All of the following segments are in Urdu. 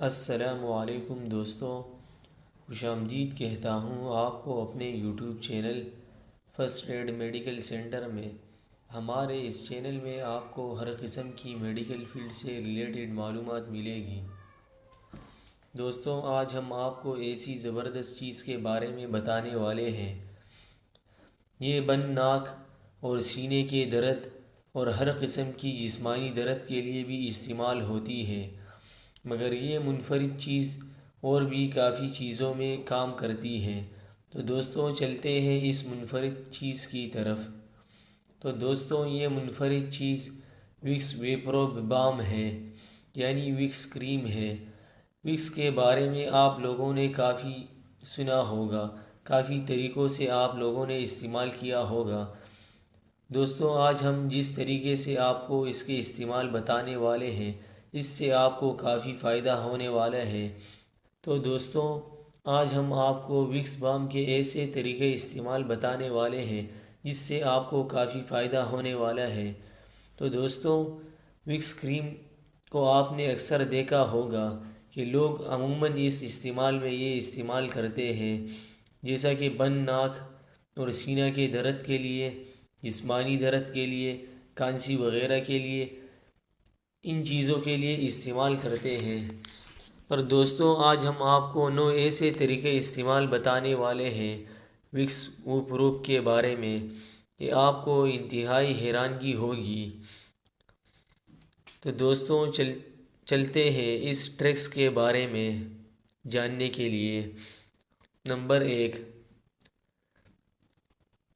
السلام علیکم دوستوں، خوش آمدید کہتا ہوں آپ کو اپنے YouTube channel first aid medical centre میں۔ ہمارے اس چینل میں آپ کو ہر قسم کی میڈیکل فیلڈ سے ریلیٹڈ معلومات ملے گی۔ دوستوں، آج ہم آپ کو ایسی زبردست چیز کے بارے میں بتانے والے ہیں۔ یہ بن، ناک اور سینے کے درد اور ہر قسم کی جسمانی درد کے لیے بھی استعمال ہوتی ہے، مگر یہ منفرد چیز اور بھی کافی چیزوں میں کام کرتی ہے۔ تو دوستوں، چلتے ہیں اس منفرد چیز کی طرف۔ تو دوستوں، یہ منفرد چیز وکس ویپرو بام ہے، یعنی وکس کریم ہے۔ وکس کے بارے میں آپ لوگوں نے کافی سنا ہوگا، کافی طریقوں سے آپ لوگوں نے استعمال کیا ہوگا۔ دوستوں، آج ہم جس طریقے سے آپ کو اس کے استعمال بتانے والے ہیں، اس سے آپ کو کافی فائدہ ہونے والا ہے۔ تو دوستوں، آج ہم آپ کو وکس بام کے ایسے طریقے استعمال بتانے والے ہیں جس سے آپ کو کافی فائدہ ہونے والا ہے۔ تو دوستوں، وکس کریم کو آپ نے اکثر دیکھا ہوگا کہ لوگ عموماً اس استعمال میں یہ استعمال کرتے ہیں، جیسا کہ بن، ناک اور سینہ کے درد کے لیے، جسمانی درد کے لیے، کھانسی وغیرہ کے لیے، ان چیزوں کے لیے استعمال کرتے ہیں۔ پر دوستوں، آج ہم آپ کو 9 ایسے طریقے استعمال بتانے والے ہیں وکس پروف کے بارے میں کہ آپ کو انتہائی حیرانگی ہوگی۔ تو دوستوں، چلتے ہیں اس ٹرکس کے بارے میں جاننے کے لیے۔ نمبر 1،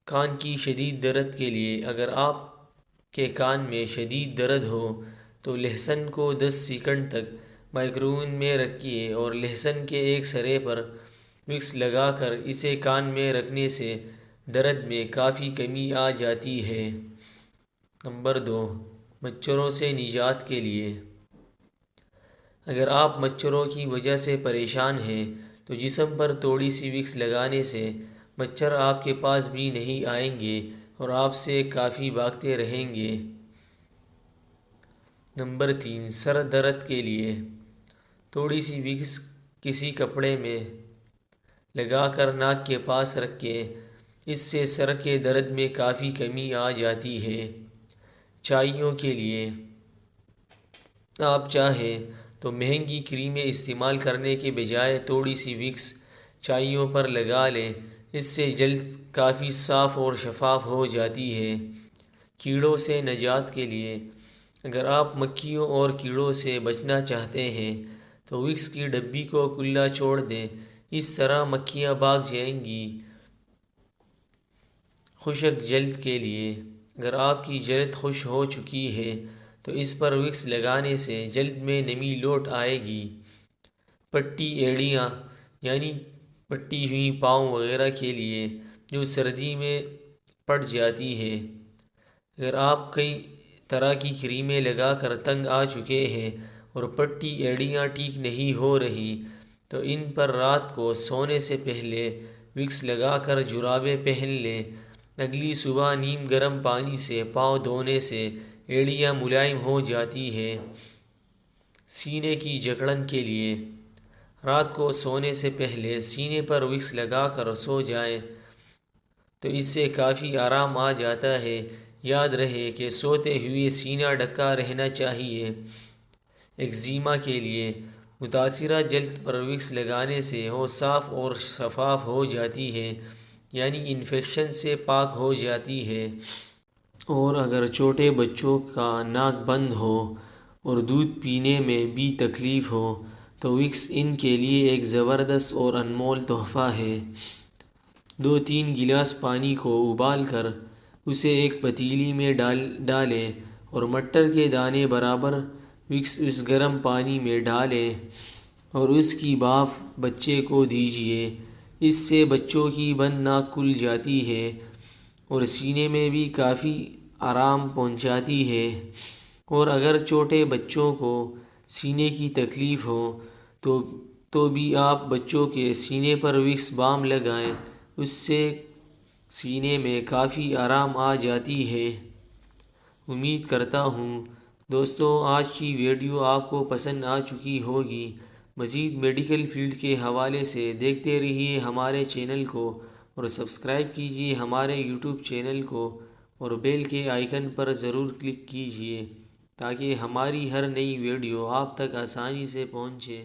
کان کی شدید درد کے لیے۔ اگر آپ کے کان میں شدید درد ہو تو لہسن کو 10 سیکنڈ تک مائکروویو میں رکھیے اور لہسن کے ایک سرے پر وکس لگا کر اسے کان میں رکھنے سے درد میں کافی کمی آ جاتی ہے۔ نمبر 2، مچھروں سے نجات کے لیے۔ اگر آپ مچھروں کی وجہ سے پریشان ہیں تو جسم پر تھوڑی سی وکس لگانے سے مچھر آپ کے پاس بھی نہیں آئیں گے اور آپ سے کافی بھاگتے رہیں گے۔ نمبر 3، سر درد کے لیے۔ تھوڑی سی وکس کسی کپڑے میں لگا کر ناک کے پاس رکھیں، اس سے سر کے درد میں کافی کمی آ جاتی ہے۔ چائیوں کے لیے۔ آپ چاہیں تو مہنگی کریمیں استعمال کرنے کے بجائے تھوڑی سی وکس چائیوں پر لگا لیں، اس سے جلد کافی صاف اور شفاف ہو جاتی ہے۔ کیڑوں سے نجات کے لیے۔ اگر آپ مکھیوں اور کیڑوں سے بچنا چاہتے ہیں تو وکس کی ڈبی کو کھلا چھوڑ دیں، اس طرح مکھیاں بھاگ جائیں گی۔ خشک جلد کے لیے۔ اگر آپ کی جلد خشک ہو چکی ہے تو اس پر وکس لگانے سے جلد میں نمی لوٹ آئے گی۔ پٹی ایڑیاں، یعنی پٹی ہوئی پاؤں وغیرہ کے لیے جو سردی میں پڑ جاتی ہے۔ اگر آپ کئی طرح کی کریمیں لگا کر تنگ آ چکے ہیں اور پٹی ایڑیاں ٹھیک نہیں ہو رہی تو ان پر رات کو سونے سے پہلے وکس لگا کر جرابیں پہن لیں۔ اگلی صبح نیم گرم پانی سے پاؤں دھونے سے ایڑیاں ملائم ہو جاتی ہیں۔ سینے کی جکڑن کے لیے۔ رات کو سونے سے پہلے سینے پر وکس لگا کر سو جائیں تو اس سے کافی آرام آ جاتا ہے۔ یاد رہے کہ سوتے ہوئے سینہ ڈھکا رہنا چاہیے۔ ایگزیما کے لیے۔ متاثرہ جلد پر وکس لگانے سے وہ صاف اور شفاف ہو جاتی ہے، یعنی انفیکشن سے پاک ہو جاتی ہے۔ اور اگر چھوٹے بچوں کا ناک بند ہو اور دودھ پینے میں بھی تکلیف ہو تو وکس ان کے لیے ایک زبردست اور انمول تحفہ ہے۔ 2-3 گلاس پانی کو ابال کر اسے ایک پتیلی میں ڈالیں اور مٹر کے دانے برابر وکس اس گرم پانی میں ڈالیں اور اس کی بھاپ بچے کو دیجیے۔ اس سے بچوں کی بند ناک کھل جاتی ہے اور سینے میں بھی کافی آرام پہنچاتی ہے۔ اور اگر چھوٹے بچوں کو سینے کی تکلیف ہو تو بھی آپ بچوں کے سینے پر وکس بام لگائیں، اس سے سینے میں کافی آرام آ جاتی ہے۔ امید کرتا ہوں دوستوں آج کی ویڈیو آپ کو پسند آ چکی ہوگی۔ مزید میڈیکل فیلڈ کے حوالے سے دیکھتے رہیے ہمارے چینل کو اور سبسکرائب کیجیے ہمارے یوٹیوب چینل کو اور بیل کے آئیکن پر ضرور کلک کیجیے تاکہ ہماری ہر نئی ویڈیو آپ تک آسانی سے پہنچے۔